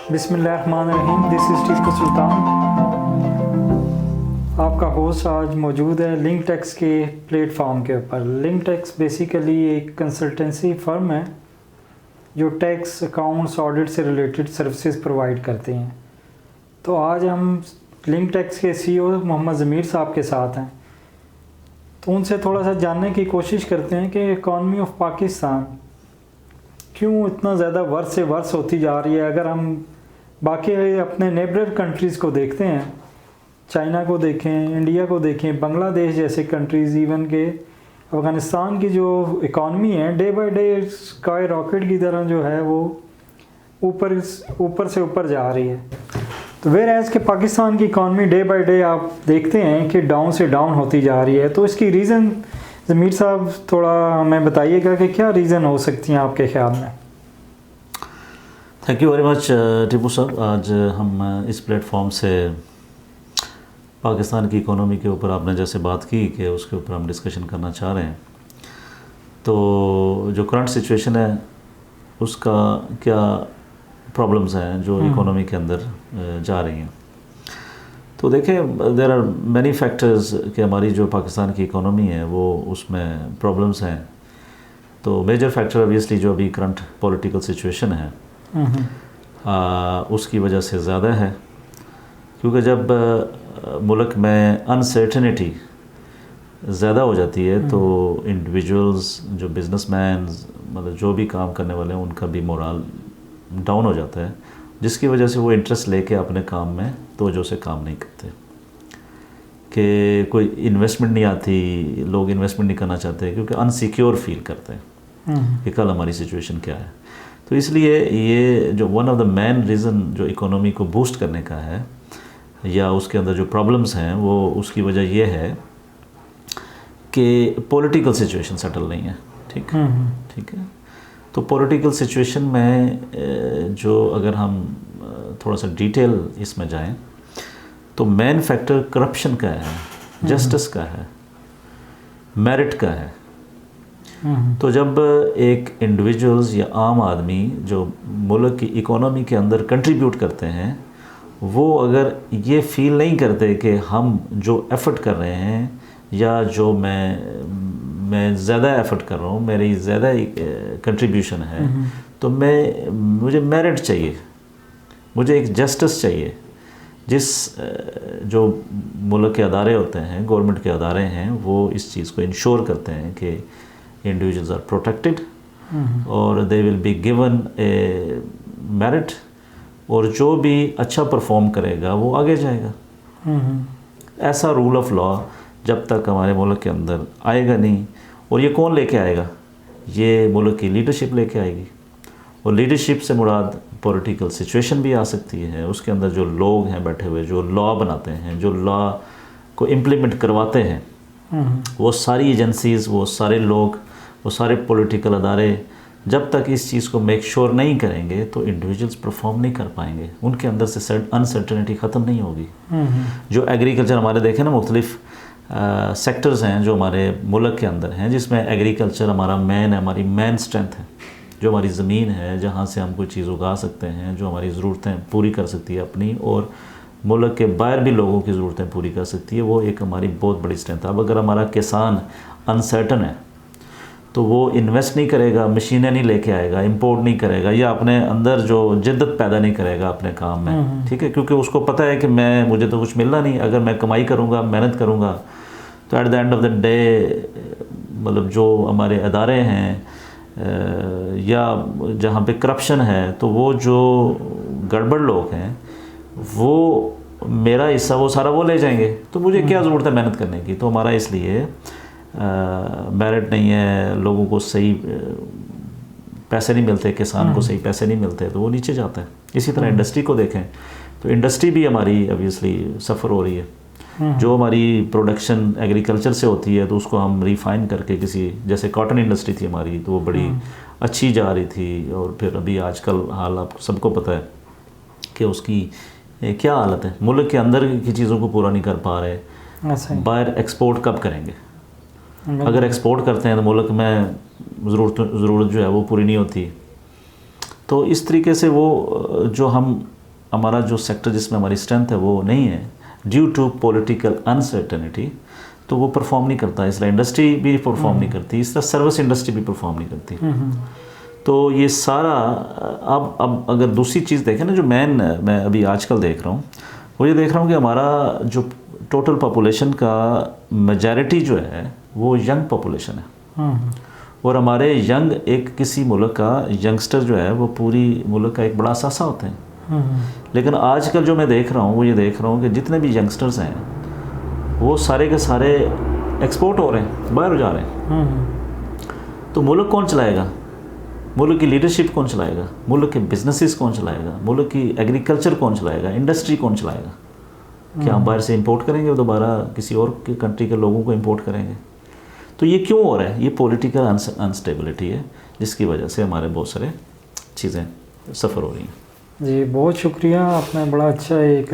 बिस्मिल्लाहिर्रहमानिर्रहीम। This is Tipu Sultan, आपका host आज मौजूद है लिंकटेक्स के प्लेटफॉर्म के ऊपर। लिंकटेक्स बेसिकली एक कंसल्टेंसी फर्म है जो टैक्स, अकाउंट्स, ऑडिट से रिलेटेड सर्विसेज प्रोवाइड करते हैं। तो आज हम लिंकटेक्स के सीईओ मोहम्मद ज़मीर साहब के साथ हैं, तो उनसे थोड़ा सा जानने की कोशिश करते हैं कि इकॉनमी ऑफ पाकिस्तान क्यों इतना ज़्यादा वर्ष से वर्ष होती जा रही है। अगर हम बाकी अपने नेबर कंट्रीज़ को देखते हैं, चाइना को देखें, इंडिया को देखें, बांग्लादेश जैसे कंट्रीज़, इवन के अफ़गानिस्तान की जो इकॉनमी है day by day sky rocket की तरह जो है वो ऊपर से ऊपर जा रही है। तो वेयर एज़ के पाकिस्तान की इकॉनमी डे बाय डे आप देखते हैं कि डाउन से डाउन होती जा रही है। तो इसकी रीज़न ज़मीर साहब थोड़ा हमें बताइएगा कि क्या रीज़न हो सकती हैं आपके ख्याल में। Thank you very much Tipu साहब। आज हम इस प्लेटफॉर्म से पाकिस्तान की इकोनॉमी के ऊपर आपने जैसे बात की कि उसके ऊपर हम डिस्कशन करना चाह रहे हैं। तो जो करंट सिचुएशन है उसका क्या प्रॉब्लम्स हैं जो इकोनॉमी के अंदर जा रही हैं। तो देखें, देयर आर मैनी फैक्टर्स कि हमारी जो पाकिस्तान की इकोनॉमी है वो उसमें प्रॉब्लम्स हैं। तो मेजर फैक्टर ऑब्वियसली जो अभी करंट पॉलिटिकल सिचुएशन है उसकी वजह से ज़्यादा है, क्योंकि जब मुल्क में अनसर्टेनिटी ज़्यादा हो जाती है तो इंडिविजुअल्स, जो बिजनेसमैन, मतलब जो भी काम करने वाले हैं, उनका भी मोरल डाउन हो जाता है, जिसकी वजह से वो इंटरेस्ट लेके अपने काम में तवज्जो से काम नहीं करते, कि कोई इन्वेस्टमेंट नहीं आती, लोग इन्वेस्टमेंट नहीं करना चाहते क्योंकि अनसिक्योर फील करते हैं कि कल हमारी सिचुएशन क्या है। तो इसलिए ये जो one of the main reason जो इकोनॉमी को बूस्ट करने का है या उसके अंदर जो प्रॉब्लम्स हैं वो उसकी वजह ये है कि पॉलिटिकल सिचुएशन सेटल नहीं है। ठीक है। तो पॉलिटिकल सिचुएशन में जो अगर हम थोड़ा सा डिटेल इसमें जाएं तो मेन फैक्टर करप्शन का है, जस्टिस का है, मेरिट का है। तो जब एक इंडिविजुअल्स या आम आदमी जो मुल्क की इकोनॉमी के अंदर कंट्रीब्यूट करते हैं, वो अगर ये फील नहीं करते कि हम जो एफ़र्ट कर रहे हैं या जो मैं ज़्यादा एफ़र्ट कर रहा हूँ, मेरी ज़्यादा कंट्रीब्यूशन है, तो मुझे मेरिट चाहिए, मुझे एक जस्टिस चाहिए। जिस जो मुल्क के अदारे होते हैं, गवर्नमेंट के अदारे हैं, वो इस चीज़ को इंश्योर करते हैं कि इंडिविजुअल्स आर प्रोटेक्टेड और they will be given A merit, और जो भी अच्छा परफॉर्म करेगा वो आगे जाएगा। ऐसा रूल ऑफ लॉ जब तक हमारे मुल्क के अंदर आएगा नहीं, और ये कौन लेके आएगा? ये मुल्क की लीडरशिप लेके आएगी। और लीडरशिप से मुराद पॉलिटिकल सिचुएशन भी आ सकती है, उसके अंदर जो लोग हैं बैठे हुए, जो लॉ बनाते हैं, जो लॉ को इम्प्लीमेंट करवाते हैं, वो सारी एजेंसीज़, वो सारे लोग, वो सारे पॉलिटिकल अदारे जब तक इस चीज़ को मेक श्योर नहीं करेंगे तो इंडिविजुअल्स परफॉर्म नहीं कर पाएंगे, उनके अंदर से अनसर्टेनिटी ख़त्म नहीं होगी। जो एग्रीकल्चर हमारे देखें ना, मुख्तलिफ सेक्टर्स हैं जो हमारे मुल्क के अंदर हैं, जिसमें एग्रीकल्चर हमारा मेन है, हमारी मेन स्ट्रेंथ है, जो हमारी ज़मीन है, जहाँ से हम कोई चीज़ उगा सकते हैं, जो हमारी ज़रूरतें पूरी कर सकती है अपनी, और मुल्क के बाहर भी लोगों की ज़रूरतें पूरी कर सकती है, वो एक हमारी बहुत बड़ी स्ट्रेंथ है। अब अगर हमारा किसान अनसर्टन है तो वो इन्वेस्ट नहीं करेगा, मशीनें नहीं लेके आएगा, इंपोर्ट नहीं करेगा, या अपने अंदर जो जिद्दत पैदा नहीं करेगा अपने काम में। ठीक है, क्योंकि उसको पता है कि मुझे तो कुछ मिलना नहीं, अगर मैं कमाई करूँगा, मेहनत करूँगा, तो at the end of the day मतलब जो हमारे अदारे हैं या जहाँ पे करप्शन है, तो वो जो गड़बड़ लोग हैं वो मेरा हिस्सा वो सारा वो ले जाएंगे, तो मुझे क्या ज़रूरत है मेहनत करने की। तो हमारा इसलिए मेरिट नहीं है, लोगों को सही पैसे नहीं मिलते, किसान को सही पैसे नहीं मिलते, तो वो नीचे जाता है। इसी तरह इंडस्ट्री को देखें तो इंडस्ट्री भी हमारी ऑब्वियसली सफ़र हो रही है। जो हमारी प्रोडक्शन एग्रीकल्चर से होती है तो उसको हम रिफ़ाइन करके किसी, जैसे कॉटन इंडस्ट्री थी हमारी, तो वो बड़ी अच्छी जा रही थी, और फिर अभी आजकल हाल आप सबको पता है कि उसकी क्या हालत है। मुल्क के अंदर की चीज़ों को पूरा नहीं कर पा रहे, बाहर एक्सपोर्ट कब करेंगे? अगर एक्सपोर्ट करते हैं तो मुल्क में ज़रूरत जो है वो पूरी नहीं होती। तो इस तरीके से वो जो हम हमारा जो सेक्टर जिसमें हमारी स्ट्रेंथ है वो नहीं है, ड्यू टू पॉलिटिकल अनसर्टेनिटी, तो वो परफॉर्म नहीं करता। इसलिए इंडस्ट्री भी परफॉर्म नहीं करती, इस तरह सर्विस इंडस्ट्री भी परफॉर्म नहीं करती। तो ये सारा अब अगर दूसरी चीज़ देखें ना, जो मैं अभी आजकल देख रहा हूँ, वो ये देख रहा हूँ कि हमारा जो टोटल पॉपुलेशन का मेजॉरिटी जो है वो यंग पॉपुलेशन है। और हमारे यंग, एक किसी मुल्क का यंगस्टर जो है वो पूरी मुल्क का एक बड़ा असासा होते हैं। लेकिन आजकल जो मैं देख रहा हूँ वो ये देख रहा हूँ कि जितने भी यंगस्टर्स हैं वो सारे के सारे एक्सपोर्ट हो रहे हैं, बाहर जा रहे हैं। तो मुल्क कौन चलाएगा? मुल्क की लीडरशिप कौन चलाएगा? मुल्क के बिजनेसेस कौन चलाएगा? मुल्क की एग्रीकल्चर कौन चलाएगा? इंडस्ट्री कौन चलाएगा? क्या हम बाहर से इंपोर्ट करेंगे, दोबारा किसी और की कंट्री के लोगों को इंपोर्ट करेंगे? तो ये क्यों हो रहा है? ये पॉलिटिकल अनस्टेबिलिटी है, जिसकी वजह से हमारे बहुत सारे चीज़ें सफ़र हो रही हैं। जी बहुत शुक्रिया, आपने बड़ा अच्छा एक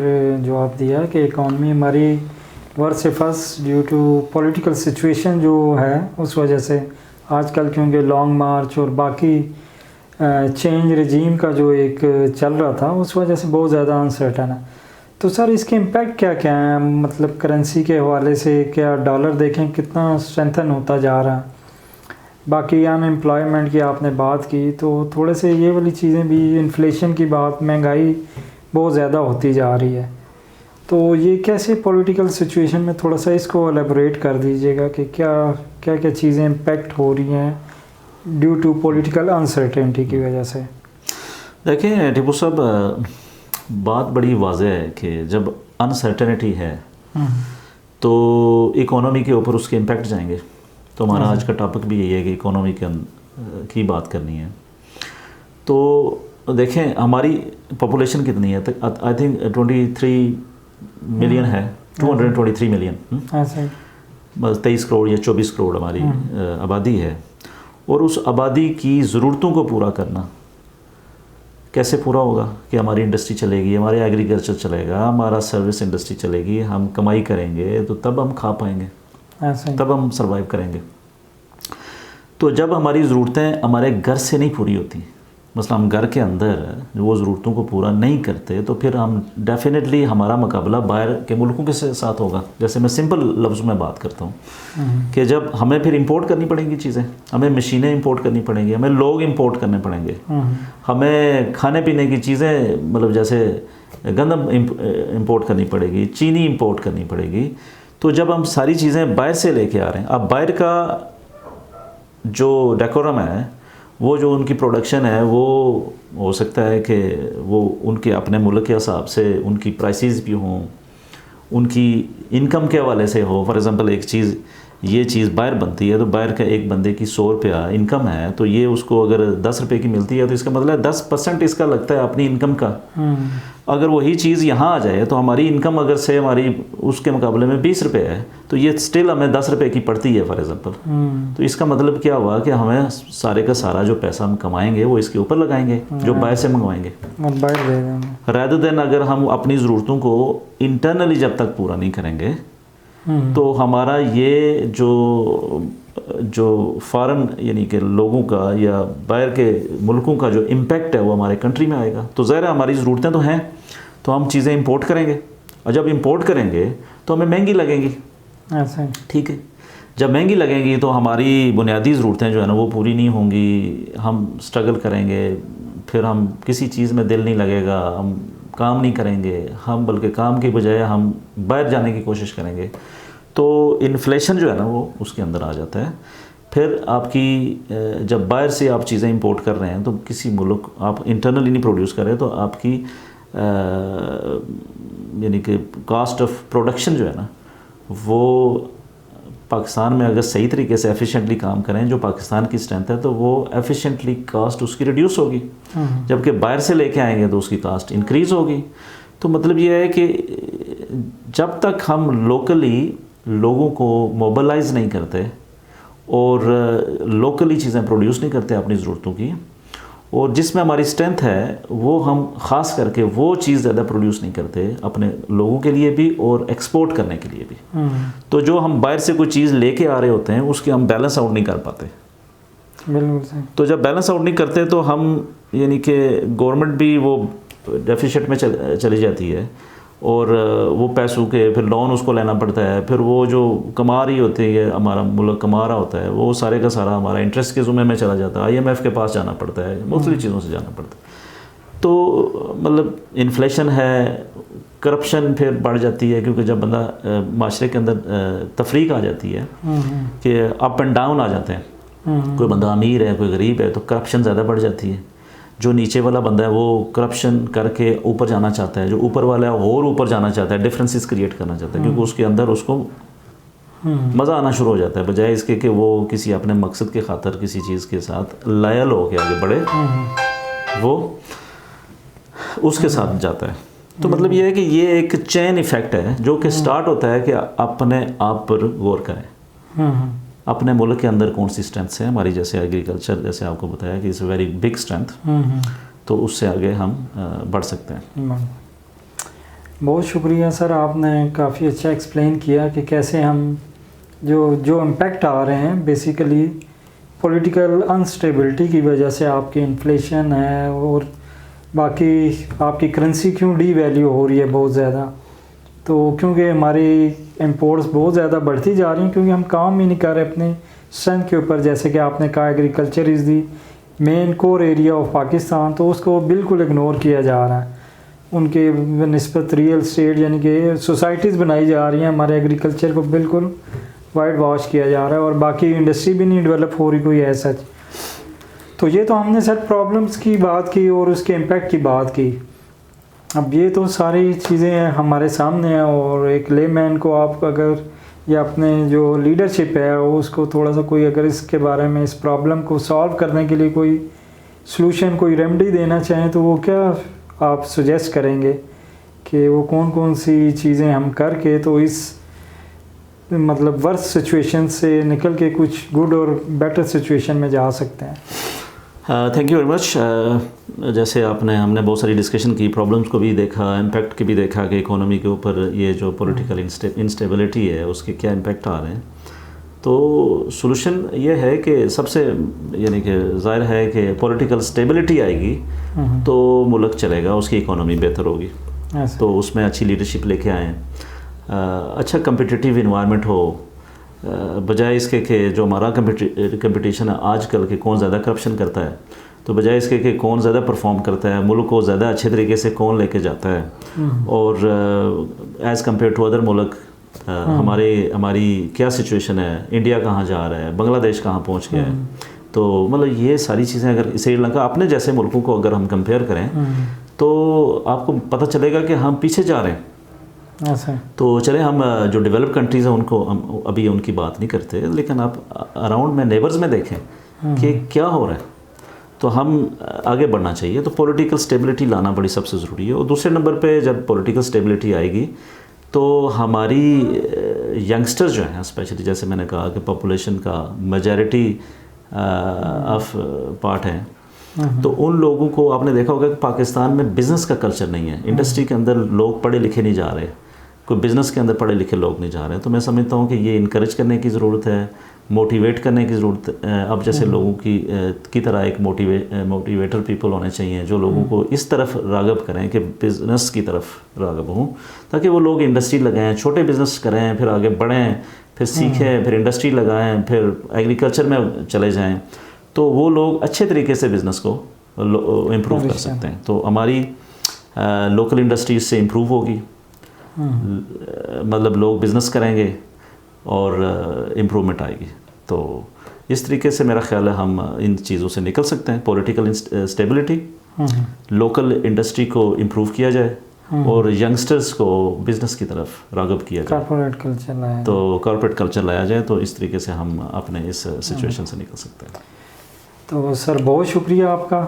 जवाब दिया कि इकॉनमी हमारी वर्स्ट से first due to political situation जो है उस वजह से आजकल, क्योंकि लॉन्ग मार्च और बाकी चेंज रजीम का जो एक चल रहा था उस वजह से बहुत ज़्यादा अनसर्टन है। तो सर इसके इम्पैक्ट क्या क्या हैं? मतलब करेंसी के हवाले से क्या डॉलर देखें कितना स्ट्रेंथन होता जा रहा है, बाकी अनएम्प्लॉयमेंट की आपने बात की, तो थोड़े से ये वाली चीज़ें भी, इन्फ्लेशन की बात, महंगाई बहुत ज़्यादा होती जा रही है, तो ये कैसे पॉलिटिकल सिचुएशन में थोड़ा सा इसको एलेबोरेट कर दीजिएगा कि क्या क्या क्या चीज़ें इम्पेक्ट हो रही हैं ड्यू टू पॉलिटिकल अनसर्टेनिटी की वजह से। देखिए टीपू साहब, बात बड़ी वाज़ेह है कि जब अनसर्टेनिटी है तो इकोनॉमी के ऊपर उसके इम्पेक्ट जाएंगे। तो हमारा आज का टॉपिक भी यही है कि इकोनॉमी की बात करनी है। तो देखें हमारी पॉपुलेशन कितनी है, आई थिंक 23 मिलियन है, 223 मिलियन, बस 23 करोड़ या 24 करोड़ हमारी आबादी है। और उस आबादी की ज़रूरतों को पूरा करना कैसे पूरा होगा कि हमारी इंडस्ट्री चलेगी, हमारे एग्रीकल्चर चलेगा, हमारा सर्विस इंडस्ट्री चलेगी, हम कमाई करेंगे तो तब हम खा पाएंगे, तब हम सर्वाइव करेंगे। तो जब हमारी ज़रूरतें हमारे घर से नहीं पूरी होती, मसला हम घर के अंदर वो ज़रूरतों को पूरा नहीं करते, तो फिर हम डेफिनेटली हमारा मुकाबला बाहर के मुल्कों के साथ होगा। जैसे मैं सिंपल लफ्ज़ में बात करता हूँ कि जब हमें फिर इंपोर्ट करनी पड़ेंगी चीज़ें, हमें मशीनें इंपोर्ट करनी पड़ेंगी, हमें लोग इंपोर्ट करने पड़ेंगे, हमें खाने पीने की चीज़ें, मतलब जैसे गंदम इंपोर्ट करनी पड़ेगी, चीनी इंपोर्ट करनी पड़ेगी। तो जब हम सारी चीज़ें बाहर से लेके आ रहे हैं, अब बाहर का जो डेकोरम है, वो जो उनकी प्रोडक्शन है, वो हो सकता है कि वो उनके अपने मुल्क के हिसाब से उनकी प्राइसेस भी हों, उनकी इनकम के हवाले से हो। फॉर एग्ज़ाम्पल एक चीज़, ये चीज़ बाहर बनती है तो बाहर का एक बंदे की 100 रुपया इनकम है, तो ये उसको अगर 10 रुपये की मिलती है तो इसका मतलब 10% इसका लगता है अपनी इनकम का। अगर वही चीज़ यहाँ आ जाए तो हमारी इनकम अगर से हमारी उसके मुकाबले में 20 रुपये है, तो ये स्टिल हमें 10 रुपये की पड़ती है फॉर एग्ज़ाम्पल। तो इसका मतलब क्या हुआ कि हमें सारे का सारा जो पैसा हम कमाएंगे वो इसके ऊपर लगाएंगे, जो बाहर से मंगवाएंगे, रैदर देन अगर हम अपनी ज़रूरतों को इंटरनली जब तक पूरा नहीं करेंगे तो हमारा ये जो फॉरेन यानी कि लोगों का या बाहर के मुल्कों का जो इम्पेक्ट है वो हमारे कंट्री में आएगा। तो ज़ाहिर है हमारी ज़रूरतें तो हैं, तो हम चीज़ें इंपोर्ट करेंगे, और जब इंपोर्ट करेंगे तो हमें महंगी लगेंगी। ठीक है, जब महंगी लगेंगी तो हमारी बुनियादी ज़रूरतें जो है ना वो पूरी नहीं होंगी, हम स्ट्रगल करेंगे, फिर हम किसी चीज़ में दिल नहीं लगेगा, हम काम नहीं करेंगे, हम बल्कि काम की बजाय हम बाहर जाने की कोशिश करेंगे। तो इन्फ्लेशन जो है ना वो उसके अंदर आ जाता है। फिर आपकी जब बाहर से आप चीज़ें इंपोर्ट कर रहे हैं तो किसी मुल्क आप इंटरनली नहीं प्रोड्यूस कर रहे, तो आपकी यानी कि कॉस्ट ऑफ प्रोडक्शन जो है ना वो पाकिस्तान में अगर सही तरीके से एफिशिएंटली काम करें, जो पाकिस्तान की स्ट्रेंथ है, तो वो एफिशिएंटली कॉस्ट उसकी रिड्यूस होगी, जबकि बाहर से लेके आएंगे तो उसकी कॉस्ट इंक्रीज़ होगी। तो मतलब ये है कि जब तक हम लोकली लोगों को मोबिलाइज नहीं करते और लोकली चीज़ें प्रोड्यूस नहीं करते अपनी ज़रूरतों की, और जिसमें हमारी स्ट्रेंथ है वो हम ख़ास करके वो चीज़ ज़्यादा प्रोड्यूस नहीं करते अपने लोगों के लिए भी और एक्सपोर्ट करने के लिए भी, तो जो हम बाहर से कोई चीज़ लेके आ रहे होते हैं उसके हम बैलेंस आउट नहीं कर पाते। बिल्कुल सही। तो जब बैलेंस आउट नहीं करते तो हम यानी कि गवर्नमेंट भी वो डेफिसिट में चली जाती है और वो पैसों के फिर लोन उसको लेना पड़ता है, फिर वो जो कमा रही होती है, हमारा मुल्क कमा रहा होता है, वो सारे का सारा हमारा इंटरेस्ट के ज़ुम्मे में चला जाता है, IMF के पास जाना पड़ता है, मुख्तलिफ चीज़ों से जाना पड़ता है। तो मतलब इन्फ्लेशन है, करप्शन फिर बढ़ जाती है, क्योंकि जब बंदा माशरे के अंदर तफरीक आ जाती है कि अप एंड डाउन आ जाते हैं, कोई बंदा अमीर है कोई गरीब है, तो करप्शन ज़्यादा बढ़ जाती है। जो नीचे वाला बंदा है वो करप्शन करके ऊपर जाना चाहता है, जो ऊपर वाला है और ऊपर जाना चाहता है, डिफरेंसेस क्रिएट करना चाहता है, क्योंकि उसके अंदर उसको मज़ा आना शुरू हो जाता है, बजाय इसके कि वो किसी अपने मकसद के खातर किसी चीज़ के साथ लॉयल हो के आगे बढ़े, वो उसके साथ जाता है। तो मतलब ये है कि ये एक चेन इफ़ेक्ट है जो कि स्टार्ट होता है कि अपने आप पर गौर करें, अपने मुल्क के अंदर कौन सी स्ट्रेंथ्स हैं हमारी, जैसे एग्रीकल्चर, जैसे आपको बताया कि इज़ वेरी बिग स्ट्रेंथ, तो उससे आगे हम बढ़ सकते हैं। बहुत शुक्रिया सर, आपने काफ़ी अच्छा एक्सप्लेन किया कि कैसे हम जो इम्पेक्ट आ रहे हैं बेसिकली पॉलिटिकल अनस्टेबिलिटी की वजह से, आपकी इन्फ्लेशन है और बाकी आपकी करेंसी क्यों डीवैल्यू हो रही है बहुत ज़्यादा, तो क्योंकि हमारी इंपोर्ट्स बहुत ज़्यादा बढ़ती जा रही हैं, क्योंकि हम काम ही नहीं कर रहे अपने स्ट्रेंथ के ऊपर। जैसे कि आपने कहा agriculture is the main core area of Pakistan, तो उसको बिल्कुल इग्नोर किया जा रहा है। उनके निस्बत रियल स्टेट यानी कि सोसाइटीज़ बनाई जा रही हैं, हमारे एग्रीकल्चर को बिल्कुल वाइट वॉश किया जा रहा है और बाकी इंडस्ट्री भी नहीं डेवलप हो रही कोई ऐसा। तो ये तो हमने सर प्रॉब्लम्स की बात की और उसके इम्पेक्ट की बात की। अब ये तो सारी चीज़ें हमारे सामने हैं और एक लेमैन को आप अगर या अपने जो लीडरशिप है उसको थोड़ा सा कोई अगर इसके बारे में, इस प्रॉब्लम को सॉल्व करने के लिए कोई सॉल्यूशन, कोई रेमेडी देना चाहें, तो वो क्या आप सजेस्ट करेंगे कि वो कौन कौन सी चीज़ें हम करके तो इस मतलब वर्स्ट सिचुएशन से निकल के कुछ गुड और बेटर सिचुएशन में जा सकते हैं? Thank you very much. जैसे हमने बहुत सारी डिस्कशन की, प्रॉब्लम्स को भी देखा, इम्पैक्ट के भी देखा कि इकोनॉमी के ऊपर ये जो पॉलिटिकल इंस्टेबिलिटी है उसके क्या इम्पैक्ट आ रहे हैं। तो सॉल्यूशन ये है कि सबसे यानी कि ज़ाहिर है कि पॉलिटिकल स्टेबिलिटी आएगी तो मुल्क चलेगा, उसकी इकोनॉमी बेहतर होगी। तो उसमें अच्छी लीडरशिप लेके आएँ, अच्छा कम्पिटिटिव इन्वायरमेंट हो, बजाय इसके कि जो हमारा कंपटीशन है आजकल के कौन ज़्यादा करप्शन करता है, तो बजाय इसके कि कौन ज़्यादा परफॉर्म करता है, मुल्क को ज़्यादा अच्छे तरीके से कौन लेके जाता है, और एज़ कम्पेयर टू अदर मुल्क हमारी क्या सिचुएशन है, इंडिया कहाँ जा रहा है, बांग्लादेश कहाँ पहुँच गया है। तो मतलब ये सारी चीज़ें अगर श्रीलंका अपने जैसे मुल्कों को अगर हम कंपेयर करें तो आपको पता चलेगा कि हम पीछे जा रहे हैं। तो चले हम जो डेवलप कंट्रीज़ हैं उनको हम अभी उनकी बात नहीं करते, लेकिन आप अराउंड में नेबर्स में देखें कि क्या हो रहा है, तो हम आगे बढ़ना चाहिए। तो पॉलिटिकल स्टेबिलिटी लाना बड़ी सबसे ज़रूरी है। और दूसरे नंबर पे जब पॉलिटिकल स्टेबिलिटी आएगी तो हमारी यंगस्टर्स जो हैं, स्पेशली जैसे मैंने कहा कि पॉपुलेशन का मेजॉरिटी ऑफ पार्ट है, तो उन लोगों को आपने देखा होगा कि पाकिस्तान में बिज़नेस का कल्चर नहीं है, इंडस्ट्री के अंदर लोग पढ़े लिखे नहीं जा रहे, कोई बिज़नेस के अंदर पढ़े लिखे लोग नहीं जा रहे हैं। तो मैं समझता हूँ कि ये इनकरेज करने की ज़रूरत है, मोटिवेट करने की ज़रूरत है। अब जैसे लोगों की तरह एक मोटिवेटर पीपल होने चाहिए जो लोगों को इस तरफ राग़ब करें कि बिज़नेस की तरफ राग़ब हों, ताकि वो लोग इंडस्ट्री लगाएं, छोटे बिज़नेस करें, फिर आगे बढ़ें, फिर सीखें, फिर इंडस्ट्री लगाएं, फिर एग्रीकल्चर में चले जाएँ, तो वो लोग अच्छे तरीके से बिज़नेस को इम्प्रूव कर सकते हैं। तो हमारी लोकल इंडस्ट्रीज से इम्प्रूव होगी, मतलब लोग बिज़नेस करेंगे और इम्प्रूवमेंट आएगी। तो इस तरीके से मेरा ख्याल है हम इन चीज़ों से निकल सकते हैं। पॉलिटिकल स्टेबिलिटी, लोकल इंडस्ट्री को इम्प्रूव किया जाए और यंगस्टर्स को बिज़नेस की तरफ राग़ब किया जाए, कॉर्पोरेट कल्चर लाया जाए, तो इस तरीके से हम अपने इस सिचुएशन से निकल सकते हैं। तो सर बहुत शुक्रिया आपका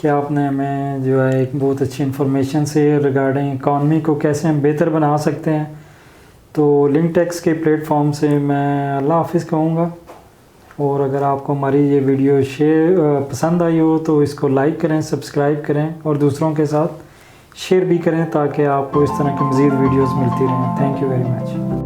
कि आपने हमें जो है एक बहुत अच्छी इन्फॉर्मेशन से रिगार्डिंग इकॉनमी को कैसे हम बेहतर बना सकते हैं। तो लिंकटेक्स के प्लेटफॉर्म से मैं अल्लाह हाफिज़ कहूँगा, और अगर आपको हमारी ये वीडियो पसंद आई हो तो इसको लाइक करें, सब्सक्राइब करें और दूसरों के साथ शेयर भी करें ताकि आपको इस तरह की मज़ीद वीडियोज़ मिलती रहें। Thank you very much.